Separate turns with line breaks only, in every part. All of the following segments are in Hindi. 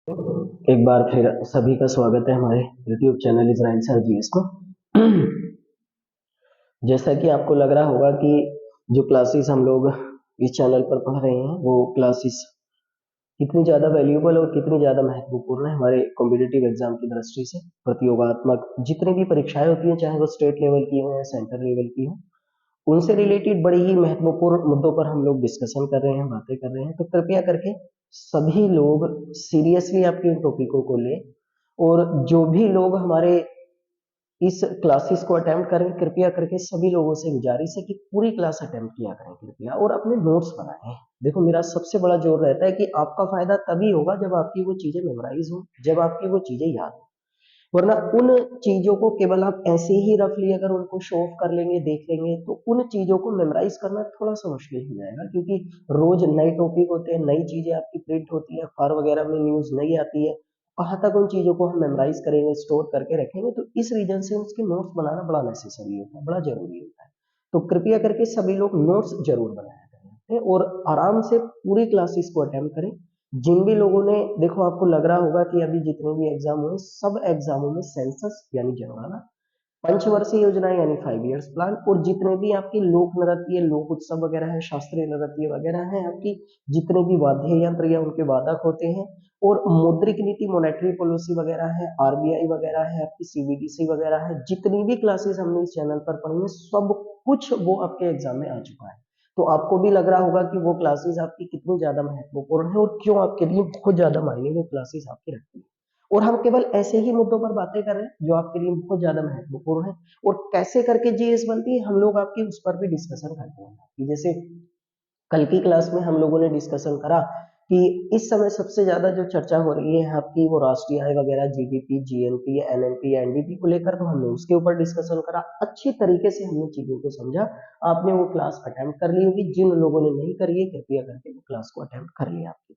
एक बार फिर सभी का स्वागत है हमारे YouTube channel Israel sir GS में। जैसा कि आपको लग रहा होगा कि जो क्लासेस हम लोग इस चैनल पर पढ़ रहे हैं वो क्लासेस कितनी ज़्यादा वैल्यूएबल और कितनी ज़्यादा महत्वपूर्ण है हमारे कॉम्पिटिटिव एग्जाम की दृष्टि से। प्रतियोगात्मक जितनी भी परीक्षाएं होती हैं, चाहे वो स्टेट लेवल की हो या सेंटर लेवल की हो, उनसे रिलेटेड बड़ी ही महत्वपूर्ण मुद्दों पर हम लोग डिस्कशन कर रहे हैं, बातें कर रहे हैं। तो कृपया करके सभी लोग सीरियसली आपके इन टॉपिकों को लें, और जो भी लोग हमारे इस क्लासेस को अटेम्प्ट करें, कृपया करके सभी लोगों से गुजारिश है कि पूरी क्लास अटेम्प्ट किया करें कृपया, और अपने नोट्स बनाएं। देखो, मेरा सबसे बड़ा जोर रहता है कि आपका फायदा तभी होगा जब आपकी वो चीजें मेमोराइज हो, जब आपकी वो चीजें याद हो। वरना उन चीजों को केवल आप ऐसे ही रफली अगर उनको शो ऑफ कर लेंगे, देख लेंगे, तो उन चीजों को मेमोराइज करना थोड़ा सा मुश्किल हो जाएगा, क्योंकि रोज नए टॉपिक होते हैं, नई चीजें आपकी प्रिंट होती है, अखबार वगैरह में न्यूज नई आती है। कहाँ तक उन चीजों को हम मेमोराइज करेंगे, स्टोर करके रखेंगे? तो इस रीजन से उसके नोट्स बनाना बड़ा नेसेसरी होता है, बड़ा जरूरी होता है। तो कृपया करके सभी लोग नोट्स जरूर बनाया करें और आराम से पूरी क्लासेस को अटेम्प्ट करें। जिन भी लोगों ने, देखो आपको लग रहा होगा कि अभी जितने भी एग्जाम हुए, सब एग्जामों में सेंसस यानी जनगणना, पंचवर्षीय योजना यानी 5 इयर्स प्लान, और जितने भी आपके लोक नृत्य, लोक उत्सव वगैरह है, शास्त्रीय नृत्य वगैरह है, आपकी जितने भी वाद्य यंत्र या उनके वादक होते हैं, और मौद्रिक नीति, मॉनेटरी पॉलिसी वगैरह है, आरबीआई वगैरह है, आपकी सीबीडीसी वगैरह है, जितनी भी क्लासेस हमने इस चैनल पर पढ़ी है, सब कुछ वो आपके एग्जाम में आ चुका है। तो आपको भी लग रहा होगा कि वो क्लासेस आपकी कितनी ज्यादा महत्वपूर्ण है और क्यों आपके लिए बहुत ज्यादा मायने वो क्लासेस आपकी रखती है। और हम केवल ऐसे ही मुद्दों पर बातें कर रहे हैं जो आपके लिए बहुत ज्यादा महत्वपूर्ण है, और कैसे करके जीएस बनती है हम लोग आपकी उस पर भी डिस्कशन करते हैं। कि जैसे कल की क्लास में हम लोगों ने डिस्कशन करा कि इस समय सबसे ज्यादा जो चर्चा हो रही है आपकी, वो राष्ट्रीय आय वगैरह, जीडीपी, जीएनपी, एनएनपी, एनडीपी को लेकर, तो हमने उसके ऊपर डिस्कशन करा, अच्छी तरीके से हमने चीजों को समझा। आपने वो क्लास अटेम्प्ट कर ली होगी, जिन लोगों ने नहीं करी है कृपया करके वो क्लास को अटेम्प्ट कर लिया आपकी।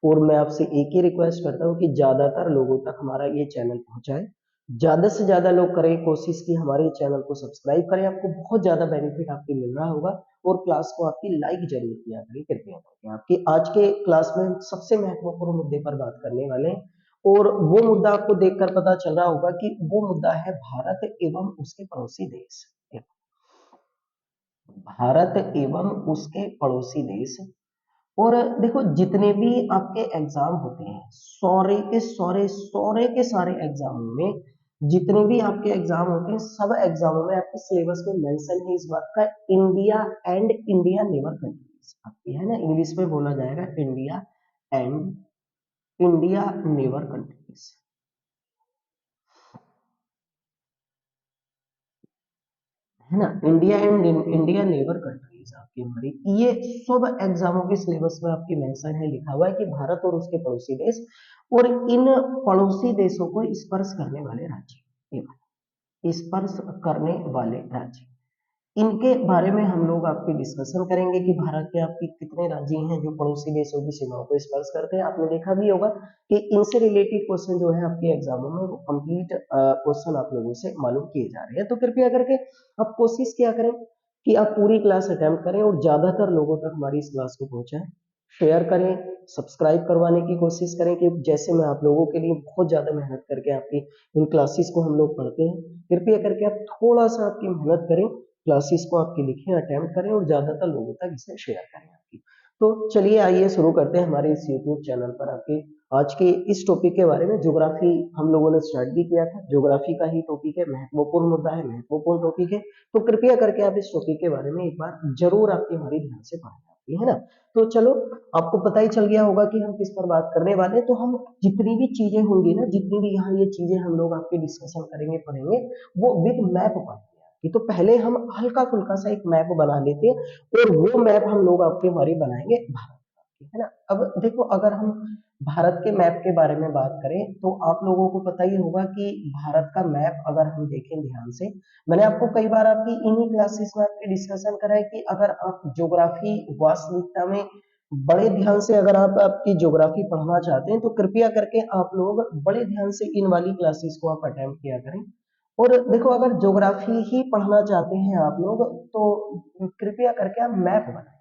और मैं आपसे एक ही रिक्वेस्ट करता हूँ कि ज्यादातर लोगों तक हमारा ये चैनल पहुंचाए, ज्यादा से ज्यादा लोग करें कोशिश की हमारे चैनल को सब्सक्राइब करें, आपको बहुत ज्यादा बेनिफिट आपके मिल रहा होगा। और क्लास को आपकी लाइक जरूर किया करें कृपया करके। आपकी आज के क्लास में हम सबसे महत्वपूर्ण मुद्दे पर बात करने वाले हैं, और वो मुद्दा आपको देखकर पता चल रहा होगा कि वो मुद्दा है भारत एवं उसके पड़ोसी देश। भारत एवं उसके पड़ोसी देश। और देखो, जितने भी आपके एग्जाम होते हैं, सारे एग्जामों में, जितने भी आपके एग्जाम होते हैं, सब एग्जामों में आपके सिलेबस में मेंशन है इस बात का, India and India neighbour countries आपकी है ना, इंग्लिश में बोला जाएगा India and India neighbour countries, है ना। India and India neighbour countries आपकी हमारी, ये सब एग्जामों के सिलेबस में आपकी मेंशन है, लिखा हुआ है कि भारत और उसके पड़ोसी देश, और इन पड़ोसी देशों को स्पर्श करने वाले राज्य, ये बात, स्पर्श करने वाले राज्य, इनके बारे में हम लोग आपकी डिस्कशन करेंगे कि भारत के आपकी कितने राज्य हैं जो पड़ोसी देशों की सीमाओं को स्पर्श करते हैं। आपने देखा भी होगा कि इनसे रिलेटेड क्वेश्चन जो है आपके एग्जामों में, वो कंप्लीट क्वेश्चन आप लोगों से मालूम किए जा रहे हैं। तो कृपया करके आप कोशिश क्या करें कि आप पूरी क्लास अटेम्प्ट करें और ज्यादातर लोगों तक हमारी इस क्लास को पहुंचाएं, शेयर करें, सब्सक्राइब करवाने की कोशिश करें, कि जैसे मैं आप लोगों के लिए बहुत ज्यादा मेहनत करके आपकी इन क्लासेस को हम लोग पढ़ते हैं, कृपया करके आप थोड़ा सा आपकी मेहनत करें, क्लासेस को आपकी लिखें, अटेम्प्ट करें, और ज्यादातर लोगों तक इसे शेयर करें आपकी। तो चलिए आइए शुरू करते हैं हमारे इस यूट्यूब चैनल पर आपके आज के इस टॉपिक के बारे में। ज्योग्राफी हम लोगों ने स्टार्ट भी किया था, ज्योग्राफी का ही टॉपिक है, महत्वपूर्ण मुद्दा है, महत्वपूर्ण टॉपिक है। तो कृपया करके आप इस टॉपिक के बारे में एक बार जरूर आपकी हमारी ध्यान से पढ़ें आपकी, है ना। तो चलो, आपको पता ही चल गया होगा कि हम किस पर बात करने वाले हैं। तो हम जितनी भी चीजें होंगी ना, जितनी भी यहाँ ये चीजें हम लोग आपके डिस्कशन करेंगे, पढ़ेंगे, वो विद मैप पढ़ेंगे आपकी। तो पहले हम हल्का फुल्का सा एक मैप बना लेते हैं, और वो मैप हम लोग आपके हमारी बनाएंगे भारत की, है ना। अब देखो, अगर हम भारत के मैप के बारे में बात करें, तो आप लोगों को पता ही होगा कि भारत का मैप अगर हम देखें ध्यान से, मैंने आपको कई बार आपकी इन्हीं क्लासेस में आपके डिस्कशन करा है कि अगर आप ज्योग्राफी वास्तविकता में बड़े ध्यान से, अगर आप आपकी ज्योग्राफी पढ़ना चाहते हैं, तो कृपया करके आप लोग बड़े ध्यान से इन वाली क्लासेस को आप अटेम्प्ट किया करें। और देखो, अगर ज्योग्राफी ही पढ़ना चाहते हैं आप लोग, तो कृपया करके आप मैप बनाएं।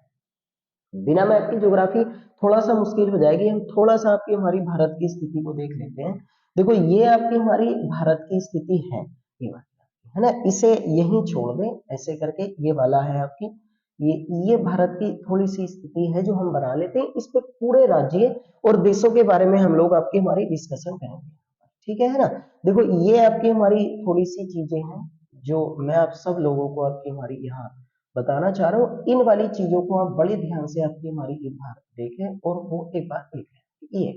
बिना मैप की ज्योग्राफी थोड़ा सा मुश्किल हो जाएगी। हम थोड़ा सा आपकी हमारी भारत की स्थिति को देख लेते हैं। देखो ये आपकी हमारी भारत की स्थिति है, ये वाली है ना, इसे यहीं छोड़ दें ऐसे करके, ये वाला है आपकी ये भारत की थोड़ी सी स्थिति है जो हम बना लेते हैं। इस पे पूरे राज्य और देशों के बारे में हम लोग आपकी हमारी डिस्कशन करेंगे, ठीक है ना। देखो ये आपकी हमारी थोड़ी सी चीजें हैं जो मैं आप सब लोगों को आपकी हमारी यहाँ बताना चाह रहा हूँ। इन वाली चीजों को आप बड़े ध्यान से आपकी हमारी एक बार देखें और वो एक बार लिख लें।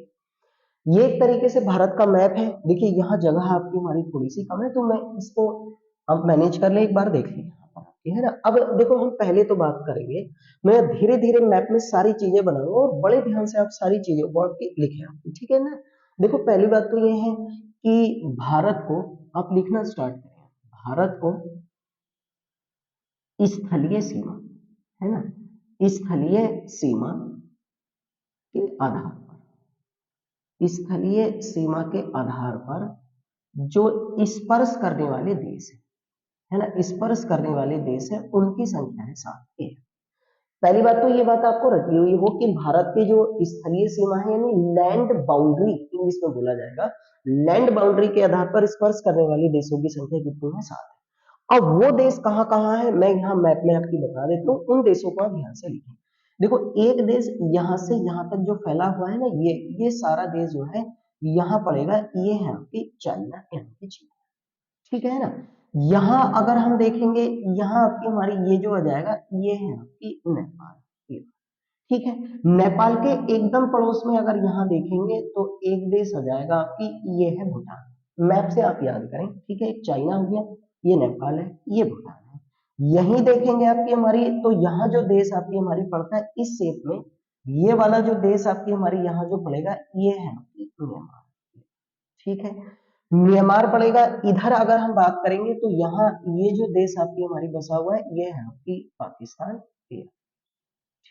ये एक तरीके से भारत का मैप है। देखिए यहाँ जगह आपकी हमारी थोड़ी सी कम है तो मैं इसको हम मैनेज कर ले, एक बार देख लें है ना। अब देखो हम पहले तो बात करेंगे, मैं धीरे धीरे मैप में सारी चीजें बनाऊंगा और बड़े ध्यान से आप सारी चीजों को आपकी लिखें, ठीक है ना। देखो पहली बात तो ये है कि भारत को आप लिखना स्टार्ट करें, भारत को स्थलीय सीमा, है ना, स्थलीय सीमा के आधार पर, स्थलीय सीमा के आधार पर जो स्पर्श करने वाले देश है ना, स्पर्श करने वाले देश है उनकी संख्या है 7। पहली बात तो ये बात आपको रखी हुई हो कि भारत की जो स्थलीय सीमा है यानी लैंड बाउंड्री इंग्लिश में बोला जाएगा, लैंड बाउंड्री के आधार पर स्पर्श करने वाले देशों की संख्या कितनी है? 7 है। अब वो देश कहाँ कहाँ है मैं यहाँ मैप में आपकी बता देता हूँ, उन देशों को आप ध्यान से लिखें। देखो एक देश यहाँ से यहाँ तक जो फैला हुआ है ना, ये सारा देश जो है यहाँ पड़ेगा, ये है आपकी चाइना यानी कि चीन, ठीक है ना। यहाँ अगर हम देखेंगे, यहाँ आपकी हमारी ये जो आ जाएगा ये है आपकी नेपाल, ये ठीक है। नेपाल के एकदम पड़ोस में अगर यहाँ देखेंगे तो एक देश आ जाएगा आपकी, ये है भूटान। मैप से आप याद करें, ठीक है, एक चाइना हो गया, ये नेपाल है, ये भूटान है। यहीं देखेंगे आपकी हमारी, तो यहाँ जो देश आपकी हमारी पड़ता है इस शेप में, ये वाला जो देश आपकी हमारी यहाँ जो पड़ेगा ये है आपकी म्यांमार, ठीक है। म्यांमार पड़ेगा इधर। अगर हम बात करेंगे तो यहाँ ये जो देश आपकी हमारी बसा हुआ है ये है आपकी पाकिस्तान, ये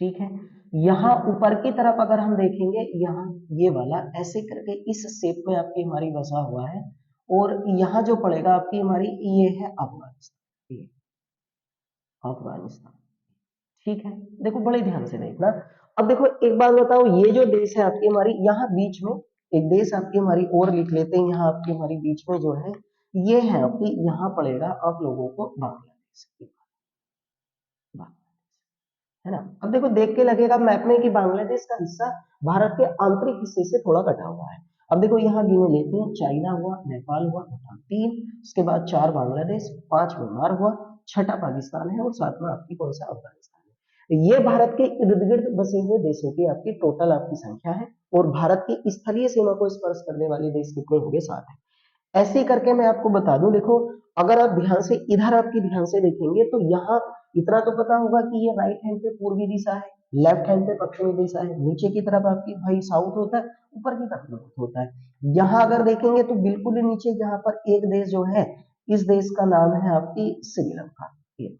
ठीक है। यहाँ ऊपर की तरफ अगर हम देखेंगे, यहाँ ये वाला ऐसे करके इस शेप में आपकी हमारी बसा हुआ है, और यहाँ जो पड़ेगा आपकी हमारी ये है अफगानिस्तान, ये अफगानिस्तान, ठीक है। देखो बड़े ध्यान से देखना। अब देखो एक बात बताओ, ये जो देश है आपकी हमारी यहाँ बीच में एक देश आपकी हमारी और लिख लेते हैं, यहाँ आपकी हमारी बीच में जो है ये है आपकी, यहाँ पड़ेगा आप लोगों को बांग्लादेश, है ना। अब देखो देख के लगेगा मैप में कि बांग्लादेश का हिस्सा भारत के आंतरिक हिस्से से थोड़ा कटा हुआ है। अब देखो यहाँ गिने लेते हैं, चाइना हुआ, नेपाल हुआ, भूटान 3, उसके बाद 4 बांग्लादेश, 5 म्यांमार हुआ, 6 पाकिस्तान है और 7वां आपकी कौन सा? अफगानिस्तान है। ये भारत के इर्द गिर्द बसे हुए देशों की आपकी टोटल आपकी संख्या है, और भारत की स्थलीय सीमा को स्पर्श करने वाले देश कितने होंगे? 7 है। ऐसे ही करके मैं आपको बता दूं, देखो अगर आप ध्यान से इधर आपकी ध्यान से देखेंगे तो यहाँ इतना तो पता होगा कि ये राइट हैंड पे पूर्वी दिशा है, लेफ्ट हैंड पे पश्चिमी दिशा है, नीचे की तरफ आपकी भाई साउथ होता है, ऊपर की तरफ नॉर्थ होता है। यहाँ अगर देखेंगे तो बिल्कुल ही नीचे यहाँ पर एक देश जो है, इस देश का नाम है आपकी श्रीलंका, ये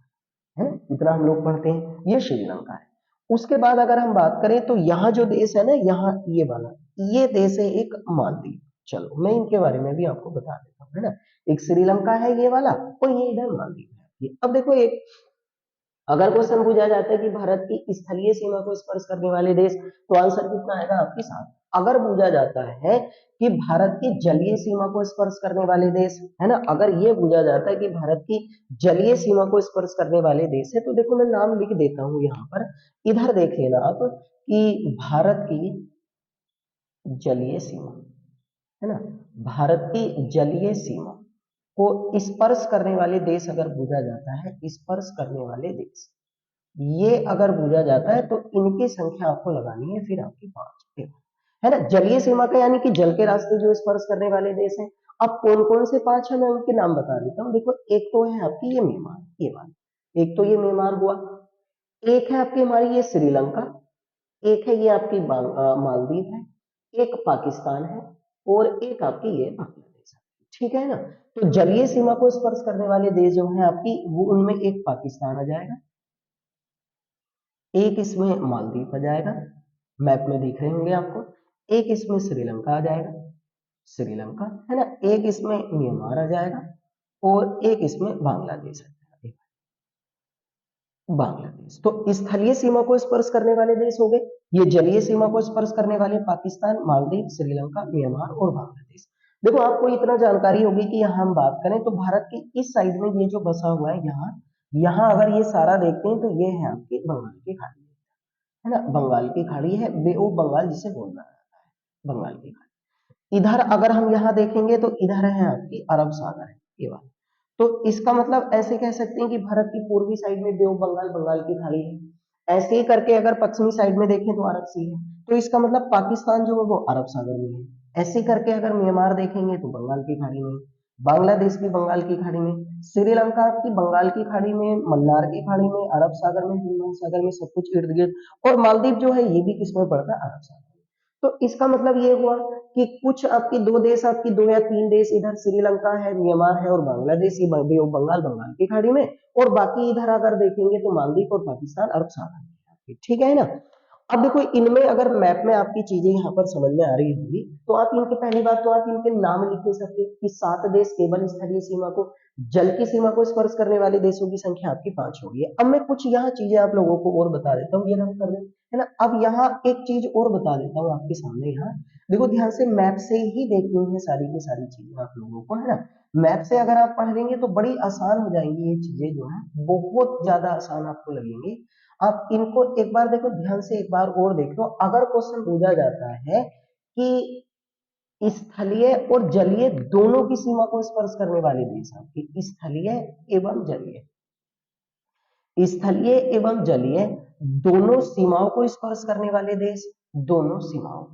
है, इतना हम लोग पढ़ते हैं, ये श्रीलंका है। उसके बाद अगर हम बात करें तो यहाँ जो देश है ना, यहाँ ये वाला, ये देश है एक मालदीव। चलो मैं इनके बारे में भी आपको बता देता हूँ, है ना। एक श्रीलंका है ये वाला, और ये इधर मालदीव है। अब देखो एक अगर क्वेश्चन पूछा जाता है कि भारत की स्थलीय सीमा को स्पर्श करने वाले देश, तो आंसर कितना आएगा आपके साथ। अगर पूछा जाता है कि भारत की जलीय सीमा को स्पर्श करने वाले देश, है ना, अगर ये पूछा जाता है कि भारत की जलीय सीमा को स्पर्श करने वाले देश है, तो देखो मैं नाम लिख देता हूं यहाँ पर, इधर देख लेना आप कि भारत की जलीय सीमा, है ना, भारत की जलीय सीमा को स्पर्श करने वाले देश अगर पूछा जाता है, स्पर्श करने वाले देश, ये अगर पूछा जाता है तो इनकी संख्या आपको लगानी है, फिर आपकी 5, है ना। जलीय सीमा का यानी कि जल के रास्ते जो स्पर्श करने वाले देश हैं। अब कौन कौन से 5 है मैं उनके नाम बता देता हूँ। देखो एक तो है आपकी ये म्यांमार, ये वाला, एक तो ये म्यांमार हुआ, एक है आपकी हमारी ये श्रीलंका, एक है ये आपकी मालदीव है, एक पाकिस्तान है, और एक आपकी ये बांग्लादेश है, ठीक है ना। तो जलीय सीमा को स्पर्श करने वाले देश जो है आपकी, वो उनमें एक पाकिस्तान आ जाएगा, एक इसमें मालदीव आ जाएगा, मैप में दिख रहे होंगे आपको, एक इसमें श्रीलंका आ जाएगा, श्रीलंका, है ना, एक इसमें म्यांमार आ जाएगा, और एक इसमें बांग्लादेश आ जाएगा। बांग्लादेश। तो स्थलीय सीमा को स्पर्श करने वाले देश हो गए, ये जलीय सीमा को स्पर्श करने वाले पाकिस्तान, मालदीव, श्रीलंका, म्यांमार और बांग्लादेश। देखो आपको इतना जानकारी होगी कि यहाँ हम बात करें तो भारत की इस साइड में ये जो बसा हुआ है यहाँ, यहाँ अगर ये सारा देखते हैं तो ये है आपकी बंगाल की खाड़ी, है ना, बंगाल की खाड़ी है, बे ऑफ बंगाल जिसे बोलना है, बंगाल की खाड़ी। इधर अगर हम यहाँ देखेंगे तो इधर है आपकी अरब सागर है ये वाला। तो इसका मतलब ऐसे कह सकते हैं कि भारत की पूर्वी साइड में बे ऑफ बंगाल, बंगाल की खाड़ी है। ऐसे ही करके अगर पश्चिमी साइड में देखें तो अरब सी है, तो इसका मतलब पाकिस्तान जो है वो अरब सागर में है। ऐसे करके अगर म्यांमार देखेंगे तो बंगाल की खाड़ी में, बांग्लादेश भी बंगाल की खाड़ी में, श्रीलंका की बंगाल की खाड़ी में, मन्नार की खाड़ी में, अरब सागर में, हिंद सागर में, सब कुछ इर्द गिर्द। और मालदीव जो है ये भी किसमें पड़ता है, अरब सागर। तो इसका मतलब ये हुआ कि कुछ आपकी दो देश, आपकी दो या तीन देश, इधर श्रीलंका है, म्यांमार है और बांग्लादेश, ये बंगाल, बंगाल की खाड़ी में, और बाकी इधर अगर देखेंगे तो मालदीव और पाकिस्तान अरब सागर में। ठीक है ना। अब देखो इनमें अगर मैप में आपकी चीजें यहाँ पर समझ में आ रही होगी तो आप इनके, पहली बात तो आप इनके नाम लिख नहीं सकते कि 7 देश केवल स्थलीय सीमा को, जल की सीमा को स्पर्श करने वाले देशों की संख्या आपकी 5 होगी। अब मैं कुछ यहाँ चीजें आप लोगों को और बता देता हूँ, ये नोट कर दें, है ना। अब यहाँ एक चीज और बता देता हूँ आपके सामने, यहाँ देखो ध्यान से, मैप से ही देखनी है सारी की सारी चीजें आप लोगों को, है ना। मैप से अगर आप पढ़ लेंगे तो बड़ी आसान हो जाएंगी ये चीजें, जो है बहुत ज्यादा आसान आपको लगेंगी। आप इनको एक बार देखो ध्यान से, एक बार और देख लो। अगर क्वेश्चन पूछा जाता है कि स्थलीय और जलीय दोनों की सीमा को स्पर्श करने वाले देश आपके, स्थलीय एवं जलीय, स्थलीय एवं जलीय दोनों सीमाओं को स्पर्श करने वाले देश, दोनों सीमाओं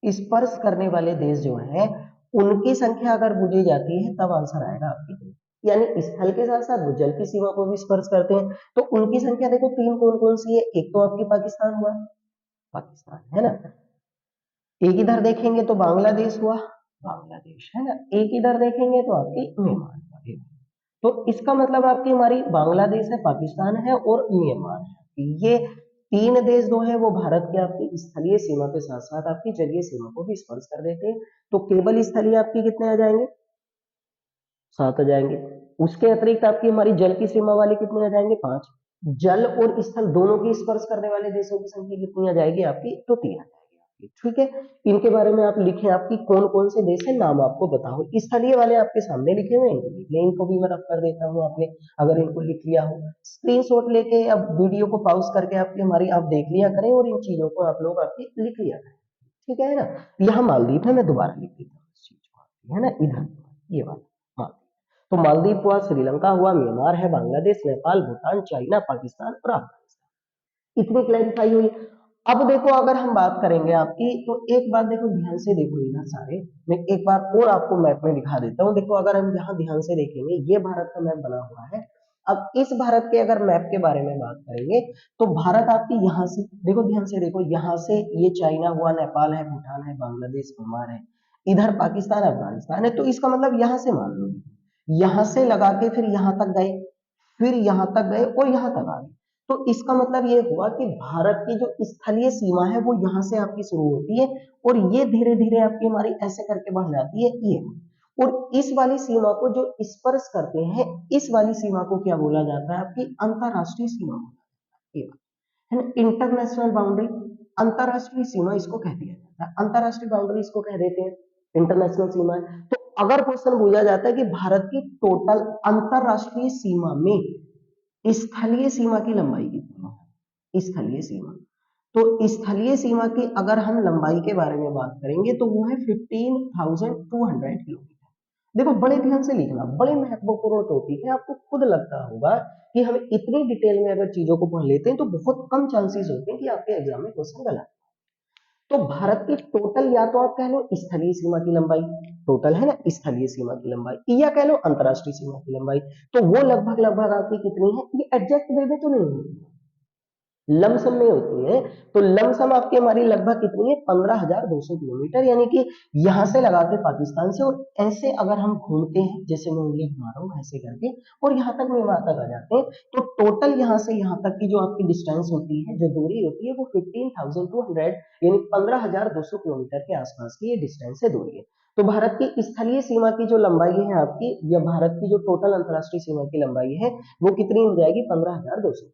स्पर्श करने वाले देश जो है उनकी संख्या अगर पूछी जाती है तब आंसर आएगा आपकी, यानी स्थल के साथ साथ वो जल की सीमा को भी स्पर्श करते हैं। तो उनकी संख्या देखो तीन कौन कौन सी है, एक तो आपकी पाकिस्तान हुआ, पाकिस्तान है ना, एक इधर देखेंगे तो बांग्लादेश हुआ, बांग्लादेश है ना, एक इधर देखेंगे तो आपकी म्यांमार हुआ। तो इसका मतलब आपकी हमारी बांग्लादेश है, पाकिस्तान है और म्यांमार है, ये तीन देश जो है वो भारत के आपकी स्थलीय सीमा के साथ साथ आपकी जलीय सीमा को भी स्पर्श कर देते हैं। तो केवल स्थलीय आपकी कितने आ जाएंगे, 7 आ जाएंगे। उसके अतिरिक्त आपकी हमारी जल की सीमा वाले कितने आ जाएंगे, 5। जल और स्थल दोनों की स्पर्श करने वाले देशों की संख्या कितनी आ जाएगी आपकी, तो 3 आ जाएगी आपकी। ठीक है, इनके बारे में आप लिखें, आपकी कौन कौन से देश है नाम आपको बताओ। स्थलीय वाले आपके सामने लिखे हुए हैं, इनको लिख लें, इनको भी मैं रफ कर देता हूँ, आपने अगर इनको लिख लिया हो स्क्रीनशॉट लेके अब वीडियो को पॉज करके आपकी हमारी आप देख लिया करें और इन चीजों को आप लोग आपकी लिख लिया करें। ठीक है ना। यहाँ मालदीव है, मैं दोबारा लिख देता हूँ इस चीज को, है ना, इधर ये वाला मालदीव। तो मालदीव हुआ, श्रीलंका हुआ, म्यांमार है, बांग्लादेश, नेपाल, भूटान, चाइना, पाकिस्तान और अफगानिस्तान। इतनी क्लैरिफाई हुई। अब देखो अगर हम बात करेंगे आपकी, तो एक बात देखो ध्यान से देखो, इधर सारे मैं एक बार और आपको मैप में दिखा देता हूँ। देखो अगर हम यहाँ ध्यान से देखेंगे, ये भारत का मैप बना हुआ है। अब इस भारत के अगर मैप के बारे में बात करेंगे तो भारत आपकी यहाँ से देखो, ध्यान से देखो, यहाँ से ये चाइना हुआ, नेपाल है, भूटान है, बांग्लादेश, म्यांमार है, इधर पाकिस्तान, अफगानिस्तान है। तो इसका मतलब यहाँ से मान लो, यहाँ से लगा के फिर यहाँ तक गए, फिर यहाँ तक गए और यहाँ तक आ गए। तो इसका मतलब ये हुआ कि भारत की जो स्थलीय सीमा है वो यहाँ से आपकी शुरू होती है और ये धीरे धीरे आपकी हमारी ऐसे करके बढ़ जाती है ये, और इस वाली सीमा को जो स्पर्श करते हैं, इस वाली सीमा को क्या बोला जाता है आपकी, अंतरराष्ट्रीय सीमा है ना, इंटरनेशनल बाउंड्री। अंतरराष्ट्रीय सीमा इसको कह दिया जाता है, अंतरराष्ट्रीय बाउंड्री इसको कह देते हैं, इंटरनेशनल सीमा है। तो अगर क्वेश्चन पूछा जाता है कि भारत की टोटल अंतरराष्ट्रीय सीमा में स्थलीय सीमा की लंबाई कितनी है, स्थलीय सीमा, तो स्थलीय सीमा की अगर हम लंबाई के बारे में बात करेंगे तो वो है 15,200 किलोमीटर। देखो बड़े ध्यान से लिखना, बड़े महत्वपूर्ण टॉपिक है, आपको खुद लगता होगा कि हम इतनी डिटेल में अगर चीजों को पढ़ लेते हैं तो बहुत कम चांसेस होते हैं कि आपके एग्जाम में क्वेश्चन गलत। तो भारत की टोटल, या तो आप कह लो स्थलीय सीमा की लंबाई, टोटल है ना स्थलीय सीमा की लंबाई, या कह लो अंतरराष्ट्रीय सीमा की लंबाई, तो वो लगभग लगभग आपकी कितनी है, ये एग्जैक्ट वे में तो नहीं होती, लमसम में होती है। तो लमसम आपकी हमारी लगभग कितनी है, 15,200 किलोमीटर, यानी कि यहां से लगा के पाकिस्तान से, और ऐसे अगर हम घूमते हैं, जैसे मैं उंगली घुमा रहा हूं ऐसे करके, और यहाँ तक म्यांमार तक आ जाते हैं, तो टोटल यहाँ से यहाँ तक की जो आपकी डिस्टेंस होती है, जो दूरी होती है, वो 15,200 यानी 15,200 किलोमीटर के आसपास की ये डिस्टेंस है, दूरी है। तो भारत की स्थलीय सीमा की जो लंबाई है आपकी, या भारत की जो टोटल अंतरराष्ट्रीय सीमा की लंबाई है, वो कितनी हो जाएगी, 15,200।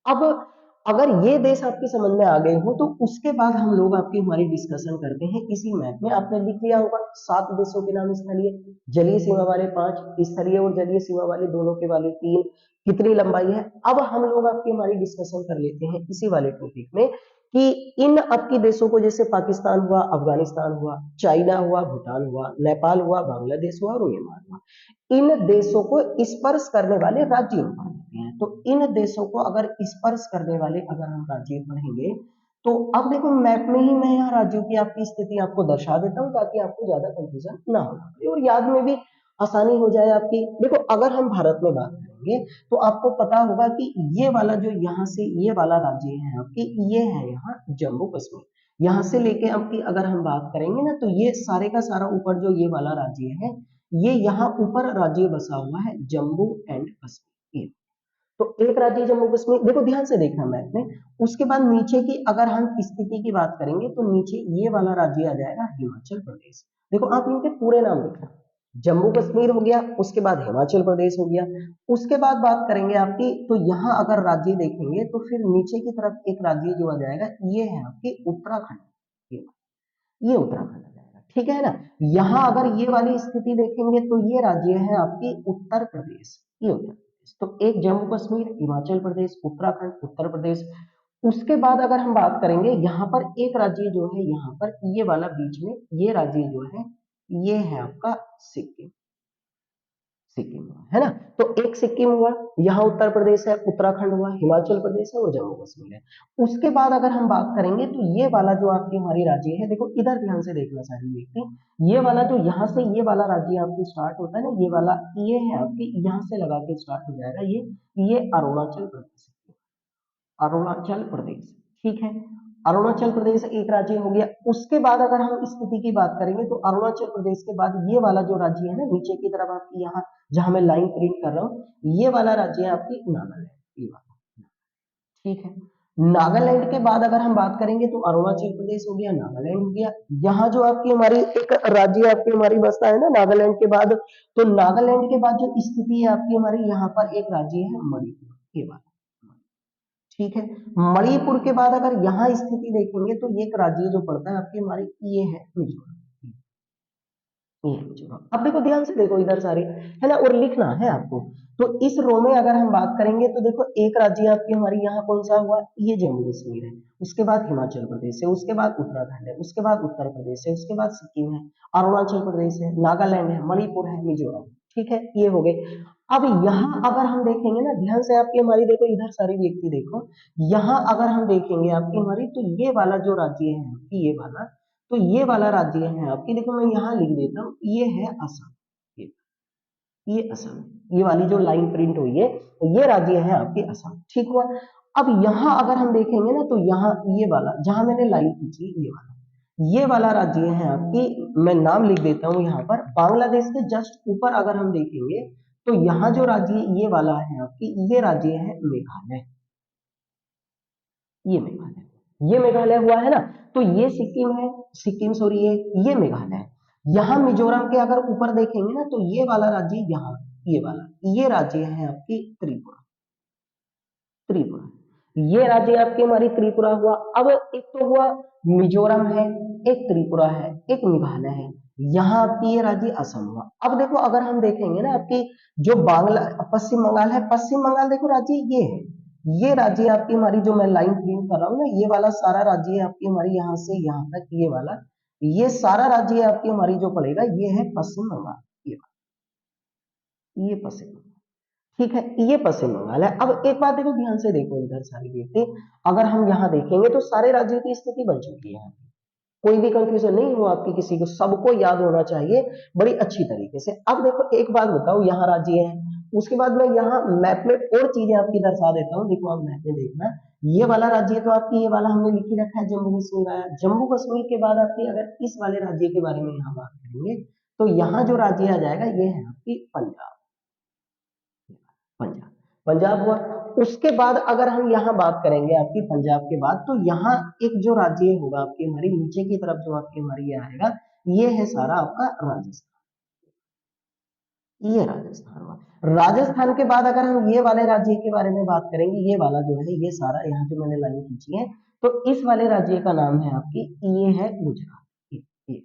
अब अगर ये देश आपकी समझ में आ गए हो तो उसके बाद हम लोग आपकी हमारी डिस्कशन करते हैं इसी मैप में। आपने लिख लिया होगा 7 देशों के नाम स्थलीय, जलीय सीमा वाले 5, स्थलीय और जलीय सीमा वाले दोनों के वाले 3, कितनी लंबाई है। अब हम लोग आपकी हमारी डिस्कशन कर लेते हैं इसी वाले टॉपिक में कि इन आपकी देशों को, जैसे पाकिस्तान हुआ, अफगानिस्तान हुआ, चाइना हुआ, भूटान हुआ, नेपाल हुआ, बांग्लादेश हुआ और म्यांमार हुआ, इन देशों को स्पर्श करने वाले राज्य पढ़ते हैं। तो इन देशों को अगर स्पर्श करने वाले अगर हम राज्य पढ़ेंगे तो अब देखो मैप में ही मैं यहाँ राज्यों की आपकी स्थिति आपको दर्शा देता हूँ ताकि आपको ज्यादा कंफ्यूजन ना हो और याद में भी आसानी हो जाए आपकी। देखो अगर हम भारत में बात करेंगे तो आपको पता होगा कि ये वाला जो यहाँ से ये वाला राज्य है आपकी, ये है यहाँ जम्मू कश्मीर। यहाँ से लेके आपकी अगर हम बात करेंगे ना तो ये सारे का सारा ऊपर जो ये वाला राज्य है, ये यहाँ ऊपर राज्य बसा हुआ है जम्मू एंड कश्मीर। तो एक राज्य जम्मू कश्मीर, देखो ध्यान से देखना मैप में। उसके बाद नीचे की अगर हम स्थिति की बात करेंगे तो नीचे ये वाला राज्य आ जाएगा हिमाचल प्रदेश। देखो आप इनके पूरे नाम लिखना, जम्मू कश्मीर हो गया, उसके बाद हिमाचल प्रदेश हो गया। उसके बाद बात करेंगे आपकी तो यहाँ अगर राज्य देखेंगे तो फिर नीचे की तरफ एक राज्य जो आ जाएगा ये है आपके उत्तराखंड। ये उत्तराखंड आ जाएगा, ठीक है ना। यहाँ अगर ये वाली स्थिति देखेंगे तो ये राज्य है आपकी उत्तर प्रदेश, ये उत्तर प्रदेश। तो एक जम्मू कश्मीर, हिमाचल प्रदेश, उत्तराखंड, उत्तर प्रदेश। उसके बाद अगर हम बात करेंगे यहाँ पर एक राज्य जो है, यहाँ पर ये वाला बीच में ये राज्य जो है ये है आपका सिक्किम। सिक्किम हुआ है ना। तो एक सिक्किम हुआ, यहाँ उत्तर प्रदेश है, उत्तराखंड हुआ, हिमाचल प्रदेश है और जम्मू कश्मीर है। उसके बाद अगर हम बात करेंगे तो ये वाला जो आपकी हमारी राज्य है, देखो इधर ध्यान से देखना सारी व्यक्ति, ये वाला जो यहाँ से ये वाला राज्य आपकी स्टार्ट होता है ना, ये वाला ये है आपकी यहाँ से लगा के स्टार्ट हो जाएगा ये अरुणाचल प्रदेश, अरुणाचल प्रदेश, ठीक है। अरुणाचल प्रदेश एक राज्य हो गया। उसके बाद अगर हम स्थिति की बात करेंगे तो अरुणाचल प्रदेश के बाद ये वाला जो राज्य है ना नीचे की तरफ आपकी, यहाँ जहां मैं लाइन प्रिंट कर रहा हूँ, ये वाला राज्य है आपकी नागालैंड, ये वाला, ठीक है। नागालैंड के बाद अगर हम बात करेंगे तो अरुणाचल प्रदेश हो गया, नागालैंड हो गया। यहाँ जो आपकी हमारी एक राज्य आपकी हमारी बसता है ना नागालैंड के बाद, तो नागालैंड के बाद जो स्थिति है आपकी हमारी, यहाँ पर एक राज्य है मणिपुर, ये वाला, ठीक है। मणिपुर के बाद अगर यहाँ स्थिति देखेंगे तो ये एक राज्य जो पड़ता है आपकी हमारी, ये है मिजोरम, ये है मिजोरम। अब देखो ध्यान से देखो इधर सारे है ना, और लिखना है आपको। तो इस रो में अगर हम बात करेंगे तो देखो एक राज्य आपकी हमारी यहाँ कौन सा हुआ, ये जम्मू कश्मीर है। उसके बाद हिमाचल प्रदेश है, उसके बाद उत्तराखंड है, उसके बाद उत्तर प्रदेश है, उसके बाद सिक्किम है, अरुणाचल प्रदेश है, नागालैंड है, मणिपुर है, मिजोरम, ठीक है। ये हो गए। अब यहाँ अगर हम देखेंगे ना ध्यान से आपकी हमारी, देखो इधर सारी व्यक्ति देखो, यहाँ अगर हम देखेंगे आपकी हमारी तो ये वाला जो राज्य है आपकी, ये वाला, तो ये वाला राज्य है आपकी, देखो मैं यहाँ लिख देता हूँ, ये है असम, ये असम, ये वाली जो लाइन प्रिंट हुई है ये राज्य है आपकी असम, ठीक हुआ। अब यहाँ अगर हम देखेंगे ना तो यहाँ ये वाला जहां मैंने लाइन खींची, ये वाला राज्य है आपकी, मैं नाम लिख देता हूँ यहाँ पर, बांग्लादेश के जस्ट ऊपर अगर हम देखेंगे तो यहाँ जो राज्य ये वाला है आपकी, ये राज्य है मेघालय, ये मेघालय, ये मेघालय हुआ है ना। तो ये सिक्किम है, सिक्किम सॉरी ये मेघालय है। यहाँ मिजोरम के अगर ऊपर देखेंगे ना तो ये वाला राज्य यहाँ, ये वाला ये राज्य है आपकी त्रिपुरा, त्रिपुरा ये राज्य आपकी हमारी त्रिपुरा हुआ। अब एक तो हुआ मिजोरम है, एक त्रिपुरा है, एक मेघालय है, यहाँ आपकी ये राज्य असम हुआ। अब देखो अगर हम देखेंगे ना आपकी जो बांग्ला पश्चिम बंगाल है, पश्चिम बंगाल देखो राज्य ये है, ये राज्य आपकी हमारी जो मैं लाइन प्रिंट कर रहा हूँ ना, ये वाला सारा राज्य है आपकी हमारी यहाँ से यहाँ तक, ये वाला ये सारा राज्य आपकी हमारी जो पड़ेगा ये है पश्चिम बंगाल, ये पश्चिम बंगाल, ठीक है, ये पश्चिम बंगाल है। अब एक बात देखो ध्यान से देखो इधर सारी व्यक्ति, अगर हम यहाँ देखेंगे तो सारे राज्यों की स्थिति बन चुकी है, कोई भी कंफ्यूजन नहीं हो आपकी किसी को, सबको याद होना चाहिए बड़ी अच्छी तरीके से। अब देखो एक बात बताओ, यहाँ राज्य है, उसके बाद मैं यहाँ मैप में और चीजें आपकी दर्शा देता हूँ, देखो आप मैप में देखना, ये वाला राज्य तो आपकी ये वाला हमने लिख ही रखा है जम्मू कश्मीर आया। जम्मू कश्मीर के बाद आपकी अगर इस वाले राज्य के बारे में यहाँ बात करेंगे तो यहाँ जो राज्य आ जाएगा ये है आपकी पंजाब, पंजाब, पंजाब हुआ। उसके बाद अगर हम यहाँ बात करेंगे आपकी पंजाब के बाद तो यहाँ एक जो राज्य होगा आपके हमारी नीचे की तरफ जो आपके हमारी ये आएगा, ये है सारा आपका राजस्थान, ये राजस्थान हुआ। राजस्थान के बाद अगर हम ये वाले राज्य के बारे में बात करेंगे, ये वाला जो है ये सारा यहाँ जो मैंने लाइन खींची है, तो इस वाले राज्य का नाम है आपकी, ये है गुजरात। ये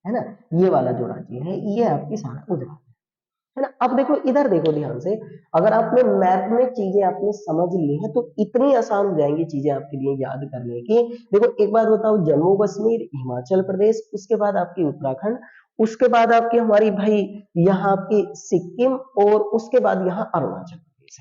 है ना, ये वाला जो राज्य है ये आपकी सारा गुजरात है ना। अब देखो इधर देखो ध्यान से, अगर आपने मैप में चीजें आपने समझ ली है तो इतनी आसान हो जाएंगी चीजें आपके लिए याद करने की। देखो एक बात बताओ, जम्मू कश्मीर, हिमाचल प्रदेश, उसके बाद आपकी उत्तराखंड, उसके बाद आपकी हमारी भाई यहाँ आपकी सिक्किम, और उसके बाद यहाँ अरुणाचल प्रदेश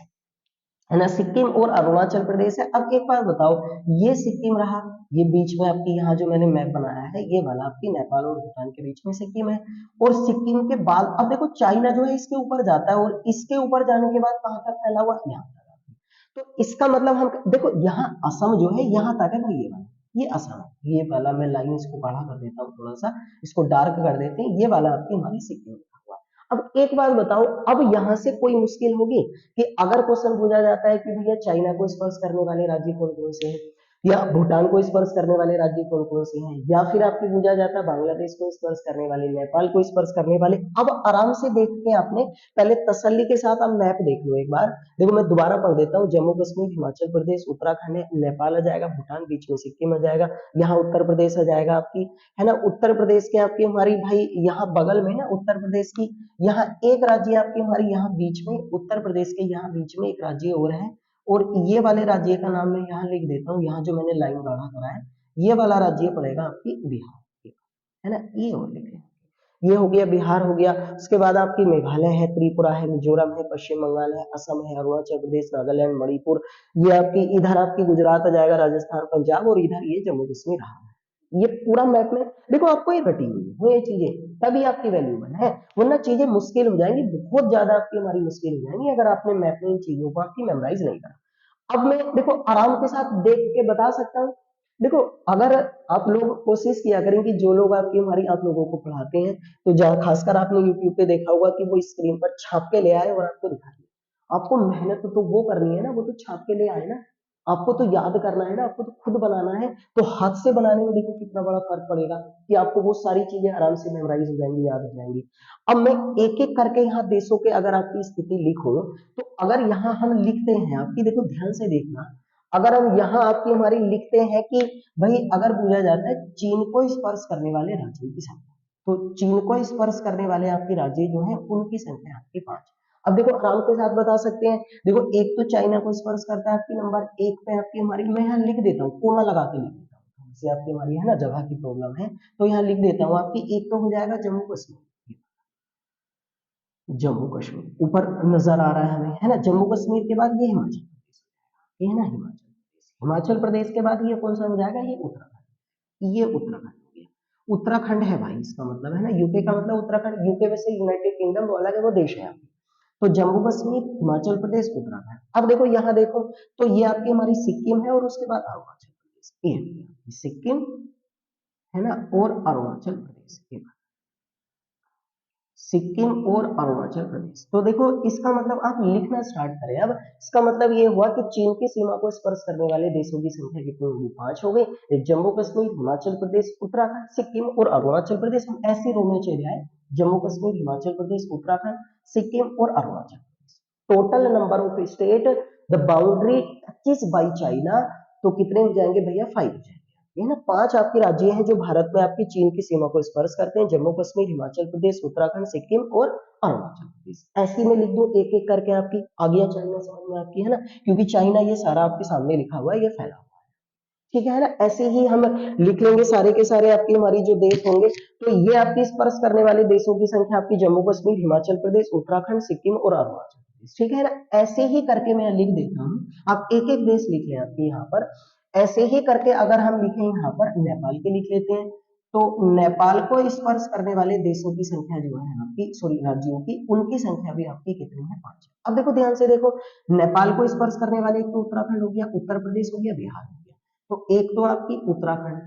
है ना। सिक्किम और अरुणाचल प्रदेश है। अब एक बात बताओ, ये सिक्किम रहा, ये बीच में आपकी यहाँ जो मैंने मैप बनाया है ये वाला आपकी नेपाल और भूटान के बीच में सिक्किम है। और सिक्किम के बाद अब देखो चाइना जो है इसके ऊपर जाता है, और इसके ऊपर जाने के बाद कहाँ तक फैला हुआ, यहाँ तक। तो इसका मतलब हम देखो यहाँ असम जो है यहाँ तक है भाई, ये वाला ये असम है। ये वाला मैं लाइन इसको गाढ़ा कर देता हूँ, थोड़ा सा इसको डार्क कर देते हैं, ये वाला आपकी हमारी सिक्किम लिखा हुआ। अब एक बात बताओ, अब यहाँ से कोई मुश्किल होगी कि अगर क्वेश्चन पूछा जाता है कि भैया चाइना को स्पर्श करने वाले राज्य कौन कौन से हैं, या भूटान को स्पर्श करने वाले राज्य कौन कौन से हैं, या फिर आपको पूछा जाता है बांग्लादेश को स्पर्श करने वाले, नेपाल को स्पर्श करने वाले। अब आराम से देख के आपने पहले तसल्ली के साथ आप मैप देख लो एक बार। देखो मैं दोबारा पढ़ देता हूँ, जम्मू कश्मीर, हिमाचल प्रदेश, उत्तराखंड है, नेपाल आ जाएगा, भूटान बीच में सिक्किम आ जाएगा, यहाँ उत्तर प्रदेश आ जाएगा आपकी, है ना। उत्तर प्रदेश के आपकी हमारी भाई यहाँ बगल में ना उत्तर प्रदेश की यहाँ एक राज्य आपकी हमारी यहाँ बीच में, उत्तर प्रदेश के यहाँ बीच में एक राज्य और है, और ये वाले राज्य का नाम मैं यहाँ लिख देता हूँ, यहाँ जो मैंने लाइन गाढ़ा करा है, ये वाला राज्य पड़ेगा आपकी बिहार, है ना। ये और लिखे, ये हो गया बिहार हो गया। उसके बाद आपकी मेघालय है, त्रिपुरा है, मिजोरम है, पश्चिम बंगाल है, असम है, अरुणाचल प्रदेश, नागालैंड, मणिपुर, ये आपकी इधर आपकी गुजरात आ जाएगा, राजस्थान, पंजाब, और इधर ये जम्मू कश्मीर रहा। ये पूरा मैप में देखो आपको ये रटी हुई है ये चीजें, तभी आपकी वैल्यूबल है, वरना चीजें मुश्किल हो जाएंगी, बहुत ज्यादा आपकी हमारी मुश्किल हो जाएंगी अगर आपने मैप में इन चीजों को आपकी मेमोराइज नहीं करा। अब मैं देखो आराम के साथ देख के बता सकता हूँ। देखो अगर आप लोग कोशिश किया करें कि जो लोग आपकी हमारी आप लोगों को पढ़ाते हैं, तो जहाँ खासकर आपने यूट्यूब पे देखा होगा कि वो स्क्रीन पर छाप के ले आए और आपको दिखा दिया। आपको मेहनत तो वो करनी है ना, वो तो छाप के ले आए ना, आपको तो याद करना है ना, आपको तो खुद बनाना है। तो हाथ से बनाने में देखो कितना बड़ा फर्क पड़ेगा कि आपको वो सारी चीजें आराम से मेमोराइज हो जाएंगी, याद हो जाएंगी। अब मैं एक एक करके यहाँ देशों के अगर आपकी स्थिति लिखूं, तो अगर यहाँ हम लिखते हैं आपकी, देखो ध्यान से देखना, अगर हम यहाँ आपकी हमारी लिखते हैं कि भाई अगर पूछा जाता है चीन को स्पर्श करने वाले राज्यों की संख्या, तो चीन को स्पर्श करने वाले आपके राज्य जो है उनकी संख्या आपकी 5। अब देखो आराम के साथ बता सकते हैं, देखो एक तो चाइना को स्पर्श करता है आपकी नंबर 1 पे आपकी हमारी, मैं यहाँ लिख देता हूँ, कोमा लगा के लिख देता हूँ, जैसे आपकी हमारी है ना जगह की प्रॉब्लम है, तो यहाँ लिख देता हूँ आपकी एक तो हो जाएगा जम्मू कश्मीर। जम्मू कश्मीर ऊपर नजर आ रहा है हमें, है ना। जम्मू कश्मीर के बाद ये हिमाचल प्रदेश, ये है ना हिमाचल प्रदेश। हिमाचल प्रदेश के बाद ये कौन सा हो जाएगा, ये उत्तराखंड, ये उत्तराखंड हो गया। उत्तराखंड है भाई, इसका मतलब है ना, यूके का मतलब उत्तराखंड, यूके वैसे यूनाइटेड किंगडम वो अलग है, वो देश है। तो जम्मू कश्मीर, हिमाचल प्रदेश, उत्तराखंड। अब देखो यहाँ देखो, तो ये आपकी हमारी सिक्किम है, और उसके बाद अरुणाचल प्रदेश, ये सिक्किम है ना, और अरुणाचल प्रदेश, ये सिक्किम और अरुणाचल प्रदेश। तो देखो इसका मतलब आप लिखना स्टार्ट करें। अब इसका मतलब ये हुआ कि चीन की सीमा को स्पर्श करने वाले देशों की संख्या कितनी होगी, 5 हो गई। एक जम्मू कश्मीर, हिमाचल प्रदेश, उत्तराखंड, सिक्किम और अरुणाचल प्रदेश, हम ऐसे रो में चले आए, जम्मू कश्मीर, हिमाचल प्रदेश, उत्तराखंड, सिक्किम और Arunachal Pradesh. Total number of state the boundary touches by China, तो कितने हो जाएंगे भैया, 5 हो जाएंगे। ये ना 5 आपके राज्य हैं जो भारत में आपकी चीन की सीमा को स्पर्श करते हैं, जम्मू कश्मीर, हिमाचल प्रदेश, उत्तराखंड, सिक्किम और अरुणाचल प्रदेश। ऐसी में लिख दो एक एक करके आपकी, आ गया चाइना समझ में आपकी, है ना, क्योंकि चाइना ये सारा आपके सामने लिखा हुआ है, ये फैला हुआ है, ठीक है ना। ऐसे ही हम लिख लेंगे सारे के सारे आपकी हमारी जो देश होंगे, तो ये आपकी स्पर्श करने वाले देशों की संख्या आपकी जम्मू कश्मीर, हिमाचल प्रदेश, उत्तराखंड, सिक्किम और अरुणाचल प्रदेश, ठीक है ना। ऐसे ही करके मैं लिख देता हूँ, आप एक एक देश लिख लें आपके यहाँ पर। ऐसे ही करके अगर हम लिखें यहाँ पर नेपाल के लिख लेते हैं, तो नेपाल को स्पर्श करने वाले देशों की संख्या जो है आपकी, सॉरी राज्यों की, उनकी संख्या भी आपकी कितनी है, 5। अब देखो ध्यान से देखो, नेपाल को स्पर्श करने वाले एक तो उत्तराखंड हो गया, उत्तर प्रदेश हो गया, बिहार हो गया। तो एक तो आपकी उत्तराखंड,